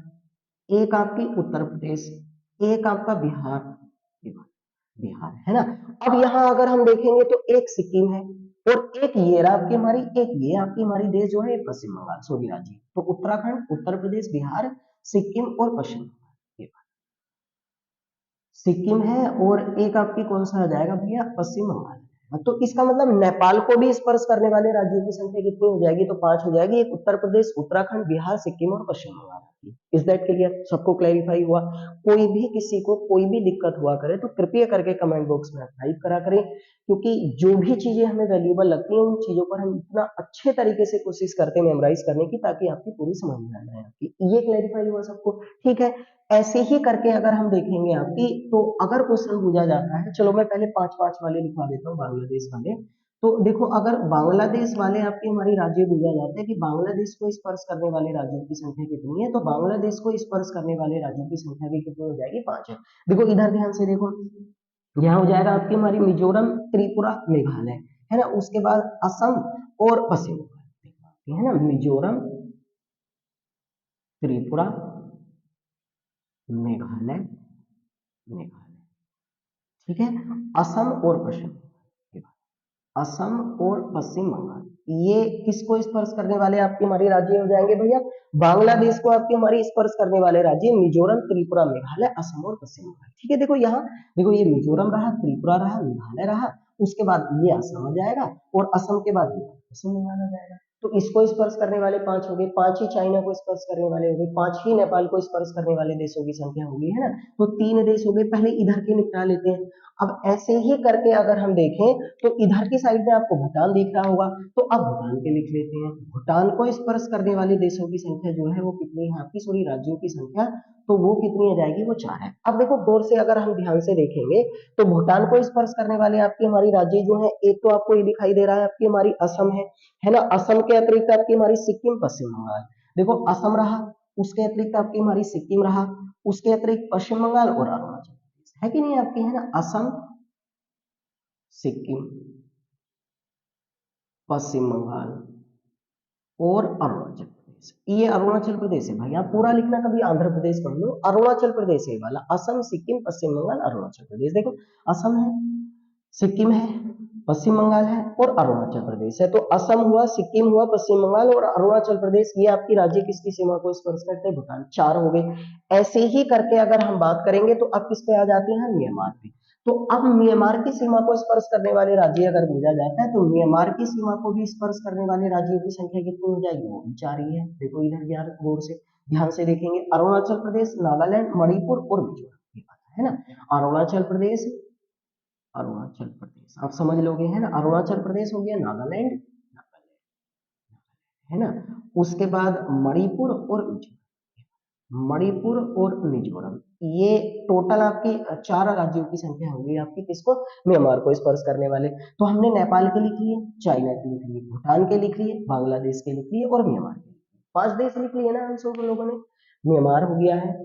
एक आपकी उत्तर प्रदेश, एक आपका बिहार, बिहार है ना। अब यहाँ अगर हम देखेंगे तो एक सिक्किम है, और एक ये रहा आपकी हमारी, एक ये आपकी हमारी देश जो है पश्चिम बंगाल, सॉरी राज्य। तो उत्तराखंड, उत्तर प्रदेश, बिहार, सिक्किम और पश्चिम बंगाल, सिक्किम है, और एक आपकी कौन सा आ जाएगा भैया, पश्चिम बंगाल। तो इसका मतलब नेपाल को भी स्पर्श करने वाले राज्यों की संख्या कितनी हो जाएगी, तो 5 हो जाएगी। एक उत्तर प्रदेश, उत्तराखंड, बिहार, सिक्किम और Paschim Bengal. Is that clear? सबको क्लैरिफाई हुआ? कोई भी किसी को कोई भी दिक्कत हुआ करे तो कृपया करके कमेंट बॉक्स में टाइप करा करें, क्योंकि जो भी चीजें हमें वैल्यूएबल लगती हैं उन चीजों पर हम इतना अच्छे तरीके से कोशिश करते हैं मेमोराइज करने की, ताकि आपकी पूरी समझ में आ जाए। आपकी ये क्लैरिफाई हुआ सबको? ठीक है। ऐसे ही करके अगर हम देखेंगे आपकी, तो अगर क्वेश्चन पूछा जाता है, चलो मैं पहले 5-5 वाले लिखवा देता हूँ, बांग्लादेश वाले। तो देखो, अगर बांग्लादेश वाले आपके हमारी राज्य पूछा जाते हैं कि बांग्लादेश को स्पर्श करने वाले राज्यों की संख्या कितनी है, तो बांग्लादेश को स्पर्श करने वाले राज्यों की संख्या भी कितनी हो जाएगी, 5 है। देखो इधर ध्यान से देखो, यहाँ हो जाएगा आपकी हमारी मिजोरम, त्रिपुरा, मेघालय, है ना। उसके बाद असम और पश्चिम बंगाल, है ना। मिजोरम, त्रिपुरा, मेघालय, मेघालय, ठीक है। असम और पश्चिम, असम और पश्चिम बंगाल, ये किसको स्पर्श करने वाले आपके हमारे राज्य हो जाएंगे भैया, बांग्लादेश को आपके हमारी स्पर्श करने वाले राज्य मिजोरम, त्रिपुरा, मेघालय, असम और पश्चिम बंगाल। ठीक है, देखो यहाँ देखो, ये मिजोरम रहा, त्रिपुरा रहा, मेघालय रहा, उसके बाद ये असम आ जाएगा, और असम के बाद ये पश्चिम बंगाल आ जाएगा। तो इसको स्पर्श करने वाले 5 हो गए, 5 ही चाइना को स्पर्श करने वाले हो गए, 5 ही नेपाल को स्पर्श करने वाले देशों की संख्या होगी, है ना। तो 3 देश हो गए, पहले इधर के निपटा लेते हैं। अब ऐसे ही करके अगर हम देखें तो इधर की साइड में आपको भूटान दिख रहा होगा, तो अब भूटान के लिख लेते हैं। भूटान को स्पर्श करने वाले देशों की संख्या जो है वो कितनी है आपकी, सॉरी, राज्यों की संख्या, तो वो कितनी आ जाएगी, वो 4 है। अब देखो गौर से अगर हम ध्यान से देखेंगे तो भूटान को स्पर्श करने वाले आपकी हमारी राज्य जो है, एक तो आपको ये दिखाई दे रहा है आपकी हमारी असम है ना। असम के अतिरिक्त आपकी हमारी सिक्किम, पश्चिम बंगाल, देखो असम रहा, उसके अतिरिक्त आपकी हमारी सिक्किम रहा, उसके अतिरिक्त पश्चिम बंगाल और अरुणाचल प्रदेश, है कि नहीं आपकी, है ना। असम, सिक्किम, पश्चिम बंगाल और अरुणाचल प्रदेश। ये अरुणाचल प्रदेश है भाई, आप पूरा लिखना, कभी आंध्र प्रदेश पढ़ लो, अरुणाचल प्रदेश है वाला, असम, सिक्किम, पश्चिम बंगाल, अरुणाचल प्रदेश। देखो असम है, सिक्किम है, पश्चिम बंगाल है और अरुणाचल प्रदेश है। तो असम हुआ, सिक्किम हुआ, पश्चिम बंगाल और अरुणाचल प्रदेश, ये आपकी राज्य किसकी सीमा को स्पर्श करते हैं, भूटान। 4 हो गए। ऐसे ही करके अगर हम बात करेंगे तो अब किस पे आ जाते हैं, म्यांमार पे। तो अब म्यांमार की सीमा को स्पर्श करने वाले राज्य अगर पूछा जाता है, तो म्यांमार की सीमा को भी स्पर्श करने वाले राज्यों की संख्या कितनी हो जाएगी, वो भी 4 ही है। देखो इधर यार गौर से ध्यान से देखेंगे, अरुणाचल प्रदेश, नागालैंड, मणिपुर और मिजोरम, है ना। अरुणाचल प्रदेश, अरुणाचल प्रदेश आप समझ लोगे, है ना। अरुणाचल प्रदेश हो गया, नागालैंड, है ना। उसके बाद मणिपुर और मिजोरम, मणिपुर और मिजोरम, ये टोटल आपकी 4 राज्यों की संख्या होगी आपकी, किसको, म्यांमार को स्पर्श करने वाले। तो हमने नेपाल के लिख लिए, चाइना के लिख लिए, भूटान के लिख लिए, बांग्लादेश के लिख लिए और म्यांमार के, 5 देश लिख लिए ना हम सब लोगों ने। म्यांमार हो गया है,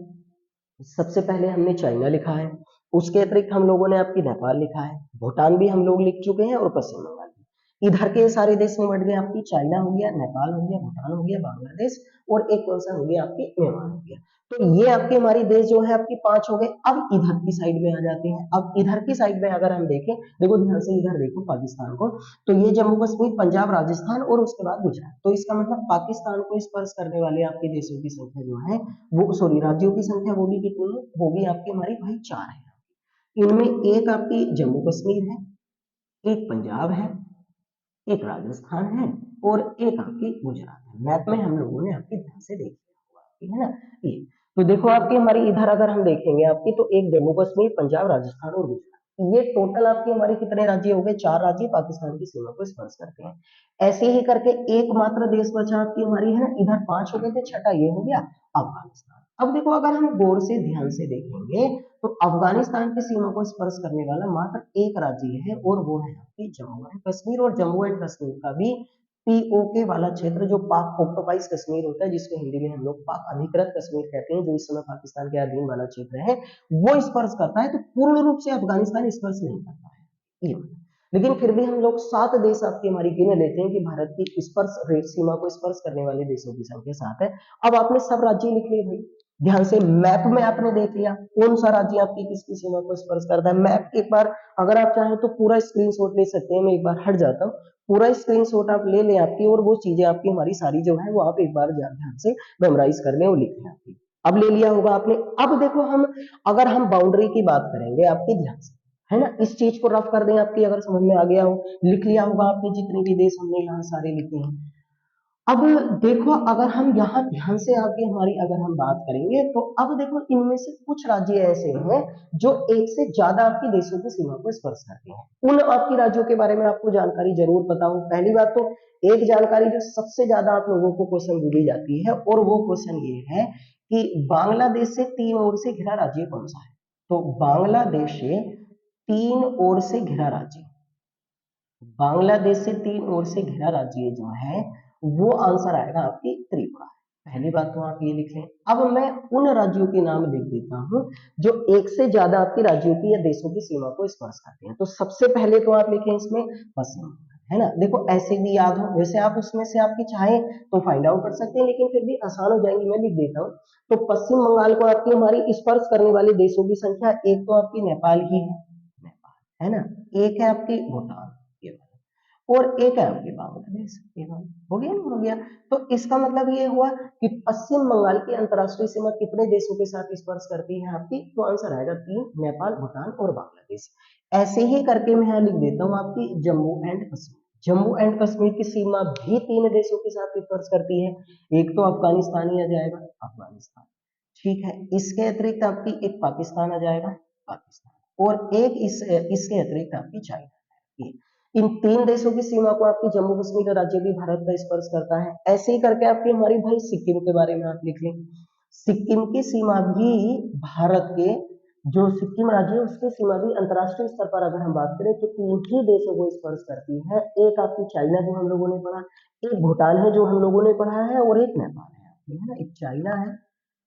सबसे पहले हमने चाइना लिखा है, उसके अतिरिक्त हम लोगों ने आपकी नेपाल लिखा है, भूटान भी हम लोग लिख चुके हैं और पश्चिम बंगाल भी। इधर के सारे देश में बढ़ गए आपकी, चाइना हो गया, नेपाल हो गया, भूटान हो गया, बांग्लादेश और एक कौन सा हो गया आपकी, म्यांमार हो गया। तो ये आपके हमारी देश जो है आपकी 5 हो गए। अब इधर की साइड में आ जाते हैं। अब इधर की साइड में अगर हम देखें, देखो ध्यान से इधर देखो पाकिस्तान को, तो ये जम्मू कश्मीर, पंजाब, राजस्थान और उसके बाद गुजरात। तो इसका मतलब पाकिस्तान को स्पर्श करने वाले आपके देशों की संख्या जो है वो, सॉरी, राज्यों की संख्या वो भी कितनी है, वो भी आपकी हमारी भाई 4 है। इनमें एक आपकी जम्मू कश्मीर है, एक पंजाब है, एक राजस्थान है और एक आपकी गुजरात है। मैप में हम लोगों ने आपके ध्यान से देख लिया होगा, है ना। ये तो देखो आपकी हमारी इधर अगर हम देखेंगे आपकी, तो एक जम्मू कश्मीर, पंजाब, राजस्थान और गुजरात, ये टोटल आपके हमारे कितने राज्य हो गए, 4 राज्य पाकिस्तान की सीमा को स्पर्श करते हैं। ऐसे ही करके एकमात्र देश बचा आपकी हमारी, है ना। इधर 5 हो गए थे, छठा ये हो गया अफगानिस्तान। अब देखो अगर हम गौर से ध्यान से देखेंगे तो अफगानिस्तान की सीमा को स्पर्श करने वाला मात्र एक राज्य है और वो है आपकी जम्मू एंड कश्मीर। और जम्मू एंड कश्मीर का भी पीओके वाला क्षेत्र, जो पाक ऑक्टोपाइज कश्मीर होता है, जिसको हिंदी में हम लोग पाक अधिकृत कश्मीर कहते हैं, जो इस समय पाकिस्तान के अधीन वाला क्षेत्र है, वो स्पर्श करता है। तो पूर्ण रूप से अफगानिस्तान स्पर्श नहीं करता है ये, लेकिन फिर भी हम लोग 7 देश आपकी हमारी गिन लेते हैं कि भारत की स्पर्श सीमा को स्पर्श करने वाले देशों की संख्या 7 है। अब आपने सब राज्य लिख लिए भाई, ध्यान से मैप में आपने देख लिया कौन सा राज्य आपकी किसकी सीमा को स्पर्श करता है। मैप एक बार अगर आप चाहें तो पूरा स्क्रीनशॉट ले सकते हैं, मैं एक बार हट जाता हूँ, पूरा स्क्रीनशॉट आप ले लें आपकी, और वो चीजें आपकी हमारी सारी जो है वो आप एक बार ध्यान से मेमोराइज कर लें और लिख लें आपकी। अब ले लिया होगा आपने। अब देखो हम अगर हम बाउंड्री की बात करेंगे आपके ध्यान से, है ना, इस चीज को रफ कर दें आपकी, अगर समझ में आ गया हो, लिख लिया होगा आपने जितने भी देश हमने यहाँ सारे लिखे हैं। अब देखो अगर हम यहाँ ध्यान से आगे हमारी अगर हम बात करेंगे तो अब देखो इनमें से कुछ राज्य ऐसे हैं जो एक से ज्यादा आपकी देशों की सीमा को स्पर्श करते हैं। उन आपकी राज्यों के बारे में आपको जानकारी जरूर पता हो। पहली बात तो एक जानकारी जो सबसे ज्यादा आप लोगों को क्वेश्चन दी जाती है, और वो क्वेश्चन ये है कि बांग्लादेश से 3 ओर से घिरा राज्य कौन सा है। तो बांग्लादेश से 3 ओर से घिरा राज्य, बांग्लादेश से 3 ओर से घिरा राज्य जो है वो आंसर आएगा आपकी त्रिपुरा। पहली बात तो आप ये लिख लें। अब मैं उन राज्यों के नाम लिख देता हूं जो एक से ज्यादा आपकी राज्यों की या देशों की सीमा को स्पर्श करते हैं। तो सबसे पहले तो आप लिखें इसमें पश्चिम बंगाल, है ना। देखो ऐसे भी याद हो, वैसे आप उसमें से आपकी चाहे तो फाइंड आउट कर सकते हैं, लेकिन फिर भी आसान हो जाएंगे, मैं लिख देता हूँ। तो पश्चिम बंगाल को आपकी हमारी स्पर्श करने वाले देशों की संख्या एक तो आपकी नेपाल ही है, नेपाल, है ना, एक है आपकी भूटान, और एक है आपके बांग्लादेश। हो गया नहीं हो गया। तो इसका मतलब ये हुआ कि पश्चिम बंगाल की अंतरराष्ट्रीय सीमा कितने देशों के साथ स्पर्श करती है आपकी, तो आंसर आएगा 3, नेपाल, भूटान और बांग्लादेश। ऐसे ही करके मैं यहाँ लिख देता हूँ आपकी जम्मू एंड कश्मीर। जम्मू एंड कश्मीर की सीमा भी 3 देशों के साथ स्पर्श करती है। एक तो अफगानिस्तान ही आ जाएगा, अफगानिस्तान, ठीक है। इसके अतिरिक्त आपकी एक पाकिस्तान आ जाएगा, पाकिस्तान, और एक इसके अतिरिक्त आपकी चाइना। इन 3 देशों की सीमा को आपकी जम्मू कश्मीर राज्य भी भारत का स्पर्श करता है। ऐसे ही करके आपकी हमारी भाई सिक्किम के बारे में आप लिख लें। सिक्किम की सीमा भी भारत के, जो सिक्किम राज्य है उसकी सीमा भी अंतरराष्ट्रीय स्तर पर अगर हम बात करें तो 3 ही देशों को स्पर्श करती है। एक आपकी चाइना जो हम लोगों ने पढ़ा, एक भूटान है जो हम लोगों ने पढ़ा है, और एक नेपाल है, है ना। एक चाइना है,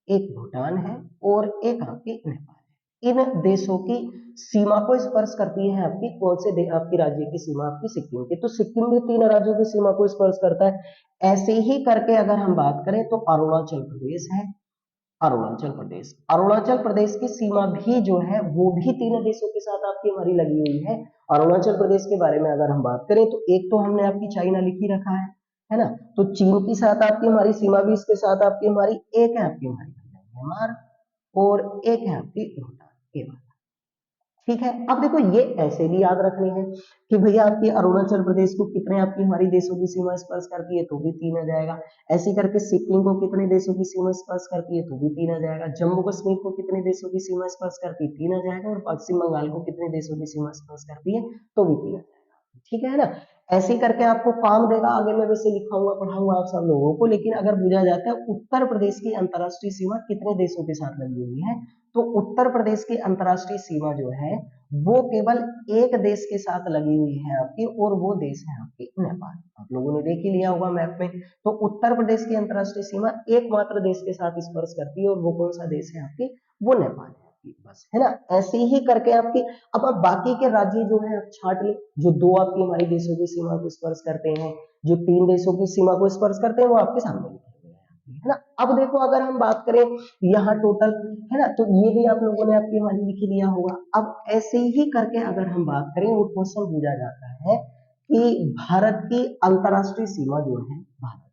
एक भूटान है, और एक आपकी नेपाल है। इन देशों की सीमा को स्पर्श करती है आपकी कौन से आपकी राज्य की सीमा, आपकी सिक्किम की। तो सिक्किम भी 3 राज्यों की सीमा को स्पर्श करता है। ऐसे ही करके अगर हम बात करें तो अरुणाचल प्रदेश है, अरुणाचल प्रदेश, अरुणाचल प्रदेश की सीमा भी जो है वो भी 3 देशों के साथ आपकी हमारी लगी हुई है। अरुणाचल प्रदेश के बारे में अगर हम बात करें तो एक तो हमने आपकी चाइना लिख ही रखा है ना। तो चीन के साथ आपकी हमारी सीमा भी इसके साथ आपकी हमारी, एक है आपकी हमारी म्यांमार, और एक है आपकी भूटान। ठीक है। अब देखो ये ऐसे भी याद रखने हैं कि भैया आपकी अरुणाचल प्रदेश को कितने आपकी हमारी देशों की सीमा स्पर्श करती है, तो भी 3 आ जाएगा। ऐसे करके सिक्किम को कितने देशों की सीमा स्पर्श करती है, तो भी 3 आ जाएगा। जम्मू कश्मीर को कितने देशों की सीमा स्पर्श करती है, 3 आ जाएगा। और पश्चिम बंगाल को कितने देशों की सीमा स्पर्श करती है, तो भी 3 आ जाएगा। ठीक है ना। ऐसे ही करके आपको काम देगा, आगे मैं वैसे लिखाऊंगा पढ़ाऊंगा आप सब लोगों को, लेकिन अगर पूछा जाता है उत्तर प्रदेश की अंतरराष्ट्रीय सीमा कितने देशों के साथ लगी हुई है, तो उत्तर प्रदेश की अंतरराष्ट्रीय सीमा जो है वो केवल एक देश के साथ लगी हुई है आपकी, और वो देश है आपकी नेपाल। आप लोगों ने देख ही लिया होगा मैप में। तो उत्तर प्रदेश की अंतरराष्ट्रीय सीमा एकमात्र देश के साथ स्पर्श करती है, और वो कौन सा देश है आपकी, वो नेपाल है आपकी, बस, है ना। ऐसे ही करके आपकी अब आप बाकी के राज्य जो है आप छाट ले, जो 2 आपकी हमारी देशों की सीमा को स्पर्श करते हैं, जो 3 देशों की सीमा को स्पर्श करते हैं, वो आपके सामने लिखे हुए हैं, है ना। अब देखो अगर हम बात करें यहाँ टोटल, है ना, तो ये भी आप लोगों ने आपकी हमारी लिख लिया होगा। अब ऐसे ही करके अगर हम बात करें, वो क्वेश्चन पूछा जाता है कि भारत की अंतरराष्ट्रीय सीमा जो है, भारत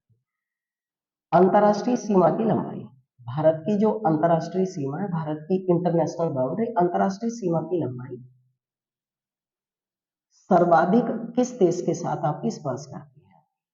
अंतरराष्ट्रीय सीमा की लंबाई, भारत की जो अंतरराष्ट्रीय सीमा है, भारत की इंटरनेशनल बाउंड्री, अंतरराष्ट्रीय सीमा की लंबाई सर्वाधिक किस देश के साथ आपकी स्पर्श करती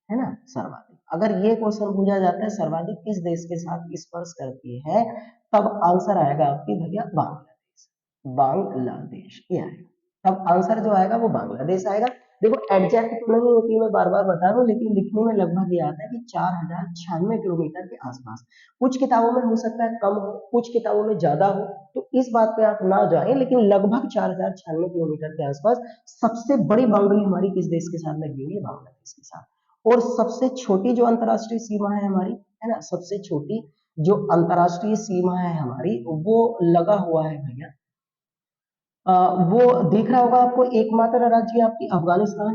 है ना, सर्वाधिक। अगर ये क्वेश्चन पूछा जाता है सर्वाधिक किस देश के साथ स्पर्श करती है, तब आंसर आएगा आपकी भैया बांग्लादेश, बांग्लादेश ये आएगा। तब आंसर जो आएगा वो बांग्लादेश आएगा। देखो एग्जैक्ट तो नहीं होती, मैं बार बार बता रहा हूँ, लेकिन लिखने में लगभग ये आता है कि 4096 किलोमीटर के आसपास। कुछ किताबों में हो सकता है कम हो, कुछ किताबों में ज्यादा हो, तो इस बात पे आप ना जाएं, लेकिन लगभग 4096 किलोमीटर के आसपास। सबसे बड़ी बाउंड्री हमारी किस देश के साथ लगी हुई है, बांग्लादेश के साथ। और सबसे छोटी जो अंतरराष्ट्रीय सीमा है हमारी, है ना, सबसे छोटी जो अंतरराष्ट्रीय सीमा है हमारी, वो लगा हुआ है भैया, वो दिख रहा होगा आपको, एकमात्र राज्य आपकी अफगानिस्तान।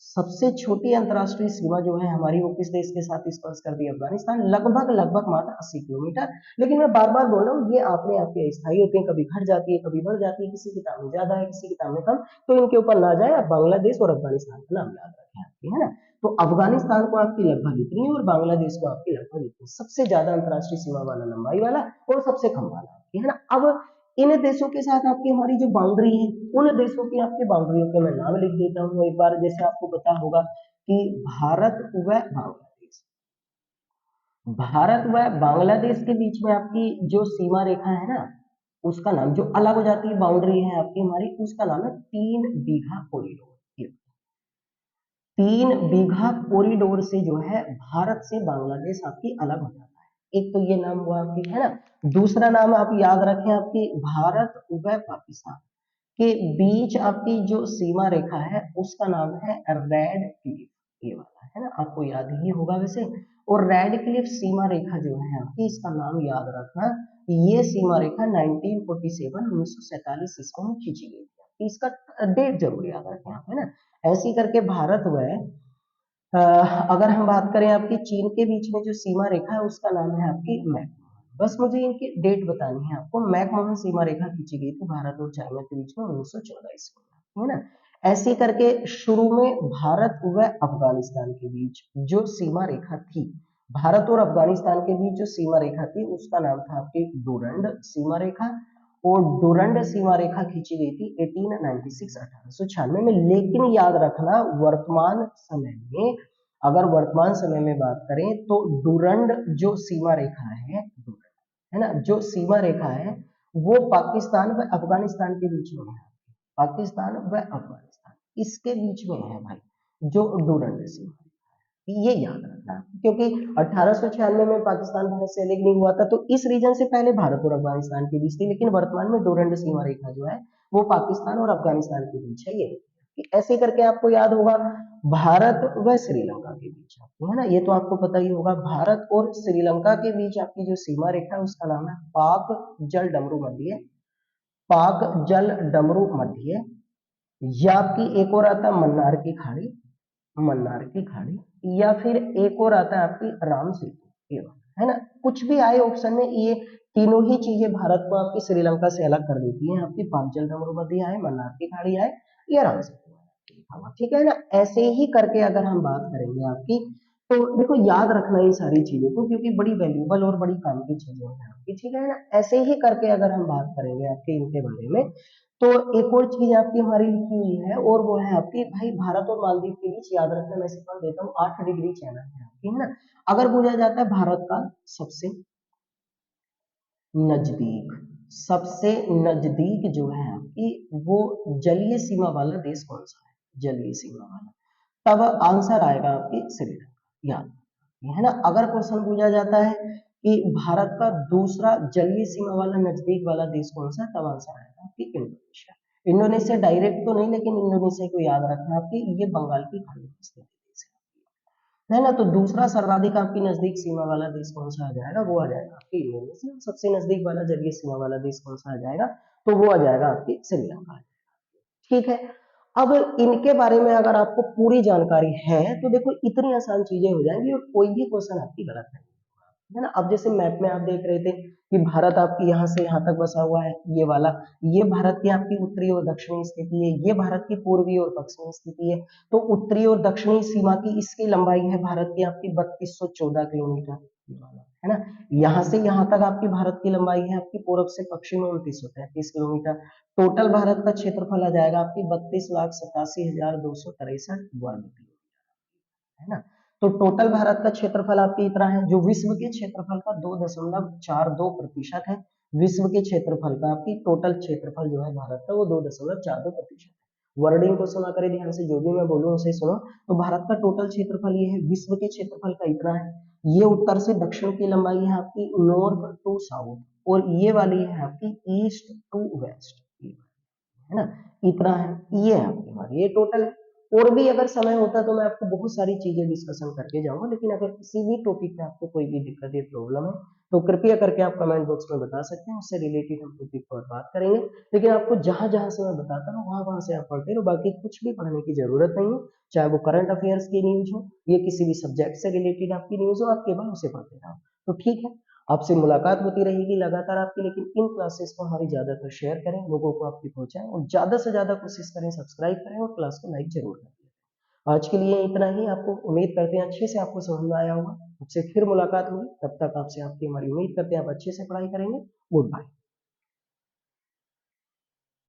सबसे छोटी अंतरराष्ट्रीय सीमा जो है हमारी, वो किस देश के साथ स्पर्श करती है, अफगानिस्तान, लगभग लगभग मात्र 80 किलोमीटर। लेकिन मैं बार बार बोल रहा हूँ, ये आपने आपके अस्थायी होते हैं, कभी घट जाती है, कभी बढ़ जाती है, किसी किताब में ज्यादा है, किसी किताब में कम, तो इनके ऊपर ना जाए, आप बांग्लादेश और अफगानिस्तान का नाम याद रखें, है ना। तो अफगानिस्तान को आपकी लगभग इतनी है और बांग्लादेश को आपकी लगभग इतनी, सबसे ज्यादा अंतरराष्ट्रीय सीमा वाला, लंबाई वाला और सबसे कम वाला आपकी, है ना। अब इन देशों के साथ आपकी हमारी जो बाउंड्री है, उन देशों की आपकी बाउंड्रियों के मैं नाम लिख देता हूँ एक बार। जैसे आपको पता होगा कि भारत व बांग्लादेश, भारत व बांग्लादेश के बीच में आपकी जो सीमा रेखा है ना, उसका नाम, जो अलग हो जाती है बाउंड्री है आपकी हमारी, उसका नाम है 3 बीघा कॉरिडोर। 3 बीघा कॉरिडोर से जो है भारत से बांग्लादेश आपकी अलग हो जाता है। एक तो ये नाम हुआ आपकी, है ना। दूसरा नाम आप याद रखें आपकी, भारत व पाकिस्तान के बीच आपकी जो सीमा रेखा है उसका नाम है रेड क्लिफ, ये वाला, है ना, आपको याद ही होगा वैसे। और रेड क्लिफ सीमा रेखा जो है आपकी, इसका नाम याद रखना, ये सीमा रेखा 1947 ईस्वी में खींची गई थी। इसका डेट जरूर याद रखें आप, है ना। ऐसी करके भारत व अगर हम बात करें आपकी चीन के बीच में जो सीमा रेखा है उसका नाम है आपकी मैकमोहन। बस मुझे इनकी डेट बतानी है आपको। मैकमोहन सीमा रेखा खींची गई थी भारत और चाइना के बीच में 1914 ईस्वी में, है ना। ऐसी करके शुरू में भारत व अफगानिस्तान के बीच जो सीमा रेखा थी, भारत और अफगानिस्तान के बीच जो सीमा रेखा थी उसका नाम था आपकी डूरंड सीमा रेखा। और डूरंड सीमा रेखा खींची गई थी 1896 में। लेकिन याद रखना, वर्तमान समय में, अगर वर्तमान समय में बात करें तो डूरंड जो सीमा रेखा है, है ना, जो सीमा रेखा है वो पाकिस्तान व अफगानिस्तान के बीच में है। पाकिस्तान व अफगानिस्तान इसके बीच में है भाई, जो डूरंड सीमा, ये याद रखना। क्योंकि 1896 में पाकिस्तान भारत से अलग नहीं हुआ था, तो इस रीजन से पहले भारत और अफगानिस्तान के बीच थी, लेकिन वर्तमान में डोरंड सीमा रेखा जो है वो पाकिस्तान और अफगानिस्तान के बीच है। ये ऐसे करके आपको याद होगा भारत व श्रीलंका के बीच, है ना, ये तो आपको पता ही होगा। भारत और श्रीलंका के बीच आपकी जो सीमा रेखा है उसका नाम है पाक जल डमरू मध्य, पाक जल डमरू मध्य, या आपकी एक और आता है मन्नार की खाड़ी, मन्नार की खाड़ी, या फिर एक और आता है आपकी राम सेतु, है ना। कुछ भी आए ऑप्शन में, ये तीनों ही चीजें भारत को आपकी श्रीलंका से अलग कर देती हैं। आपकी पांचल डमरूमती आए, मन्नार की खाड़ी आए, या राम सेतु आए, ठीक है ना। ऐसे ही करके अगर हम बात करेंगे आपकी, तो देखो याद रखना इन सारी चीजों को, क्योंकि बड़ी वैल्यूबल और बड़ी काम की चीजें हैं आपकी, ठीक है ना। ऐसे ही करके अगर हम बात करेंगे आपके इनके बारे में, तो एक और चीज आपकी हमारी लिखी हुई है, और वो है आपकी भाई भारत और मालदीव के बीच, याद रखना, मैं सिंपल देता हूँ, 8 डिग्री चैनल है आपकी, है ना। अगर पूछा जाता है भारत का सबसे नजदीक, सबसे नजदीक जो है आपकी वो जलीय सीमा वाला देश कौन सा है, जलीय सीमा वाला, तब आंसर आएगा आपकी श्रीलंका, याद, है ना। अगर क्वेश्चन पूछा जाता है कि भारत का दूसरा जलीय सीमा वाला नजदीक वाला देश कौन सा है, तब आंसर आएगा आपकी इंडोनेशिया। इंडोनेशिया डायरेक्ट तो नहीं, लेकिन इंडोनेशिया को याद रखना आपकी, ये बंगाल की खाड़ी में स्थित देश है ना। तो दूसरा सर्वाधिक आपकी नजदीक सीमा वाला देश कौन सा आ जाएगा, वो आ जाएगा आपकी इंडोनेशिया। सबसे नजदीक वाला जलीय सीमा वाला देश कौन सा आ जाएगा, तो वो आ जाएगा आपकी श्रीलंका, ठीक है। अब इनके बारे में अगर आपको पूरी जानकारी है तो देखो इतनी आसान चीजें हो जाएंगी और कोई भी क्वेश्चन आपकी गलत नहीं, है ना। अब जैसे मैप में आप देख रहे थे कि भारत आपकी यहाँ से यहाँ तक बसा हुआ है, ये वाला, ये भारत की आपकी उत्तरी और दक्षिणी स्थिति है, ये भारत की पूर्वी और पश्चिमी स्थिति है। तो उत्तरी और दक्षिणी सीमा की इसकी लंबाई है भारत की आपकी 3214 किलोमीटर, है ना। यहाँ से यहाँ तक आपकी भारत की लंबाई है आपकी पूर्व से पश्चिम में 2933 किलोमीटर। टोटल भारत का क्षेत्रफल आ जाएगा आपकी 32,87,263 वर्ग किलोमीटर, है ना। तो टोटल भारत का क्षेत्रफल आपकी इतना है, जो विश्व के क्षेत्रफल का 2.42% है। विश्व के क्षेत्रफल का आपकी टोटल क्षेत्रफल जो है भारत का, वो 2.42% है। वर्डिंग को सुना करें ध्यान से, जो भी मैं बोलूं उसे सुनो। तो भारत का टोटल क्षेत्रफल ये है, विश्व के क्षेत्रफल का इतना है। ये उत्तर से दक्षिण की लंबाई है आपकी, नॉर्थ टू साउथ, और ये वाली है आपकी ईस्ट टू वेस्ट, है ना। इतना है, ये है आपकी हमारी ये टोटल। और भी अगर समय होता तो मैं आपको बहुत सारी चीजें डिस्कशन करके जाऊंगा, लेकिन अगर किसी भी टॉपिक में आपको कोई भी दिक्कत या प्रॉब्लम है तो कृपया करके आप कमेंट बॉक्स में बता सकते हैं, उससे रिलेटेड हम टॉपिक पर बात करेंगे। लेकिन आपको जहां जहां से मैं बताता हूँ वहां वहां से आप पढ़ते रहो, बाकी कुछ भी पढ़ने की जरूरत नहीं है। चाहे वो करंट अफेयर्स की न्यूज हो या किसी भी सब्जेक्ट से रिलेटेड आपकी न्यूज हो, आप केवल उसे पढ़ते रहो। तो ठीक है, आपसे मुलाकात होती रहेगी लगातार आपकी, लेकिन इन क्लासेस को हमारी ज्यादातर शेयर करें, लोगों को आपकी पहुंचाएं, और ज्यादा से ज्यादा कोशिश करें सब्सक्राइब करें और क्लास को लाइक जरूर करें। आज के लिए इतना ही। आपको उम्मीद करते हैं अच्छे से आपको समझ में आया होगा। आपसे फिर मुलाकात होगी, तब तक आपसे आपकी हमारी उम्मीद करते हैं आप अच्छे से पढ़ाई करेंगे। Good bye.